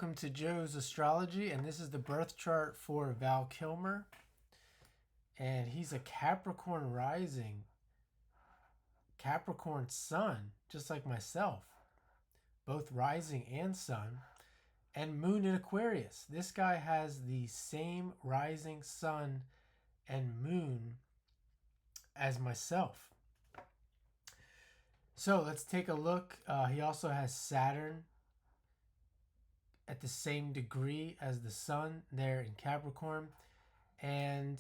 Welcome to Joe's Astrology, and this is the birth chart for Val Kilmer. And he's a Capricorn rising, Capricorn sun, just like myself, both rising and sun, and moon in Aquarius. This guy has the same rising sun and moon as myself. So let's take a look. He also has Saturn at the same degree as the sun there in Capricorn. And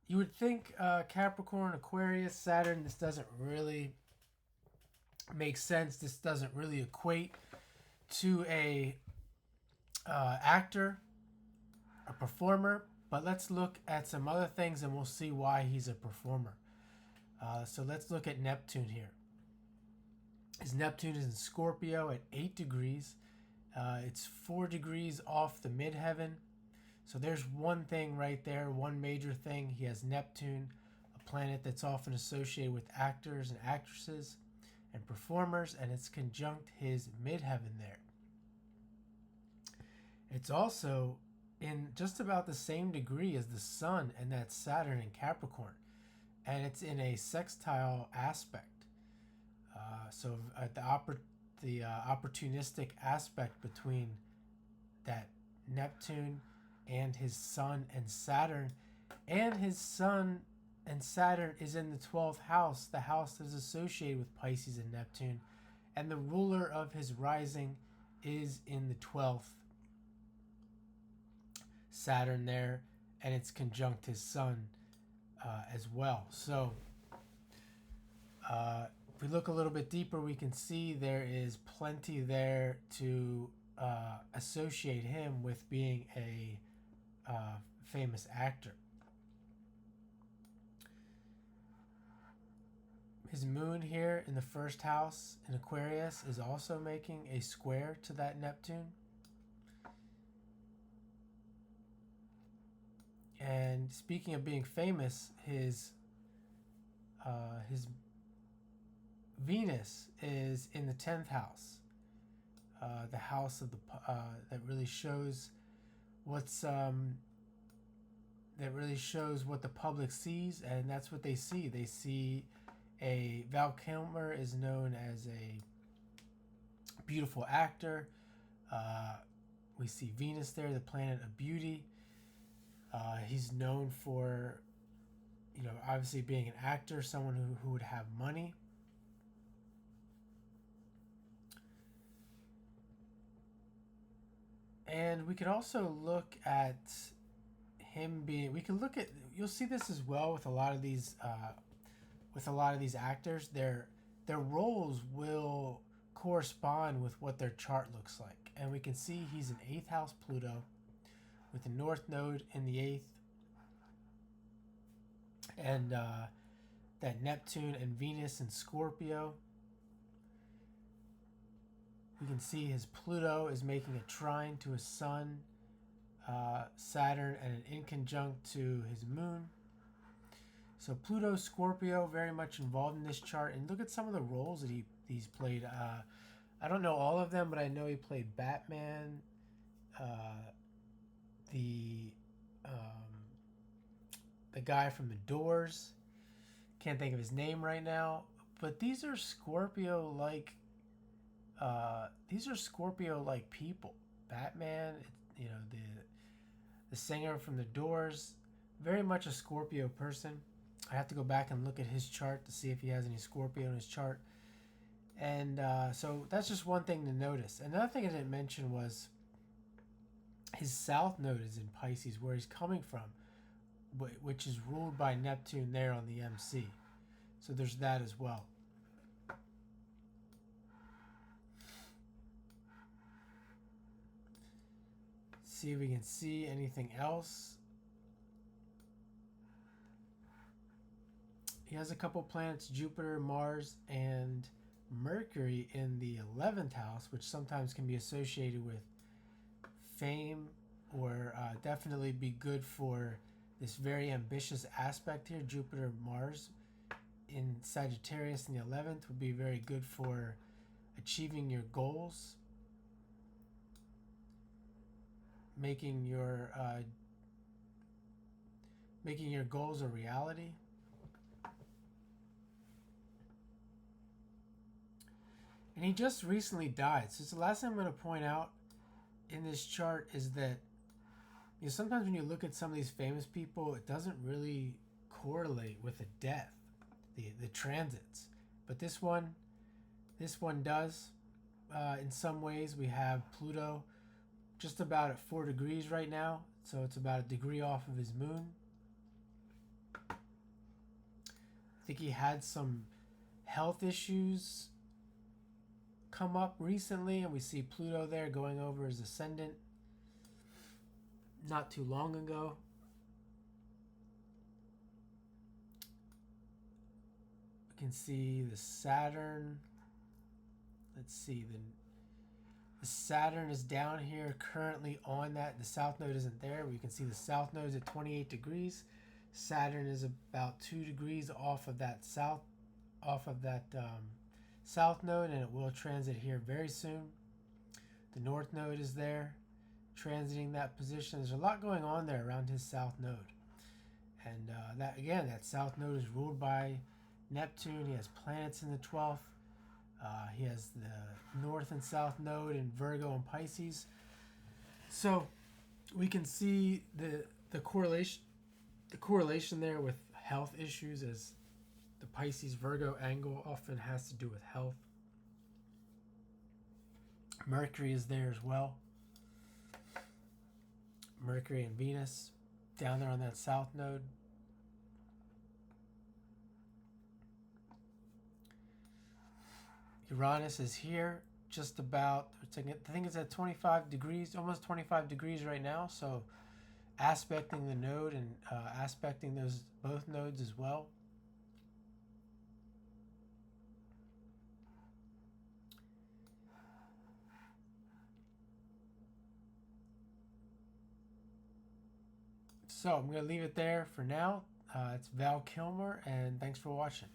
you would think Capricorn, Aquarius, Saturn, this doesn't really make sense. This doesn't really equate to a actor, a performer. But let's look at some other things and we'll see why he's a performer. So let's look at Neptune here. His Neptune is in Scorpio at 8 degrees. It's 4 degrees off the midheaven. So there's one thing right there, one major thing. He has Neptune, a planet that's often associated with actors and actresses and performers, and it's conjunct his midheaven there. It's also in just about the same degree as the sun, and that's Saturn in Capricorn. And it's in a sextile aspect. So the opportunistic aspect between that Neptune and his sun and Saturn, and his sun and Saturn is in the 12th house, the house that is associated with Pisces and Neptune, and the ruler of his rising is in the 12th, Saturn there, and it's conjunct his sun as well. So if we look a little bit deeper, we can see there is plenty there to associate him with being a famous actor. His moon here in the first house in Aquarius is also making a square to that Neptune. And speaking of being famous, his Venus is in the 10th house, the house of the that really shows what's that really shows what the public sees, and that's what they see. They see a Val Kilmer is known as a beautiful actor. We see Venus there, the planet of beauty. He's known for, obviously being an actor, someone who would have money. And we could also look at him being. We could look at. You'll see this as well with a lot of these. With a lot of these actors, their roles will correspond with what their chart looks like, and we can see he's in 8th house Pluto, with the North Node in the 8th, and that Neptune and Venus in Scorpio. We can see his Pluto is making a trine to his Sun, Saturn, and an inconjunct to his Moon. So Pluto, Scorpio, very much involved in this chart. And look at some of the roles that he's played. I don't know all of them, but I know he played Batman, the guy from The Doors. Can't think of his name right now. But these are Scorpio-like. These are Scorpio-like people. Batman, the singer from The Doors, very much a Scorpio person. I have to go back and look at his chart to see if he has any Scorpio in his chart. And so that's just one thing to notice. Another thing I didn't mention was his South Node is in Pisces, where he's coming from, which is ruled by Neptune there on the MC. So there's that as well. See if we can see anything else. He has a couple planets, Jupiter, Mars, and Mercury in the 11th house, which sometimes can be associated with fame or definitely be good for this very ambitious aspect here. Jupiter, Mars in Sagittarius in the 11th would be very good for achieving your goals. making your goals a reality. And he just recently died. So it's the last thing I'm going to point out in this chart is that sometimes when you look at some of these famous people, it doesn't really correlate with a death, the transits. But this one does. In some ways, we have Pluto just about at 4 degrees right now, so it's about a degree off of his moon. I think he had some health issues come up recently, and we see Pluto there going over his ascendant not too long ago. We can see the Saturn. Let's see, the Saturn is down here currently on that. The south node isn't there. We can see the south node is at 28 degrees. Saturn is about 2 degrees off of that south node, and it will transit here very soon. The north node is there, transiting that position. There's a lot going on there around his south node, and that south node is ruled by Neptune. He has planets in the 12th. He has the north and south node in Virgo and Pisces. So we can see the correlation there with health issues, as the Pisces Virgo angle often has to do with health. Mercury is there as well. Mercury and Venus down there on that south node. Uranus is here just about, I think it's at 25 degrees, almost 25 degrees right now. So aspecting the node and aspecting both nodes as well. So I'm going to leave it there for now. It's Val Kilmer, and thanks for watching.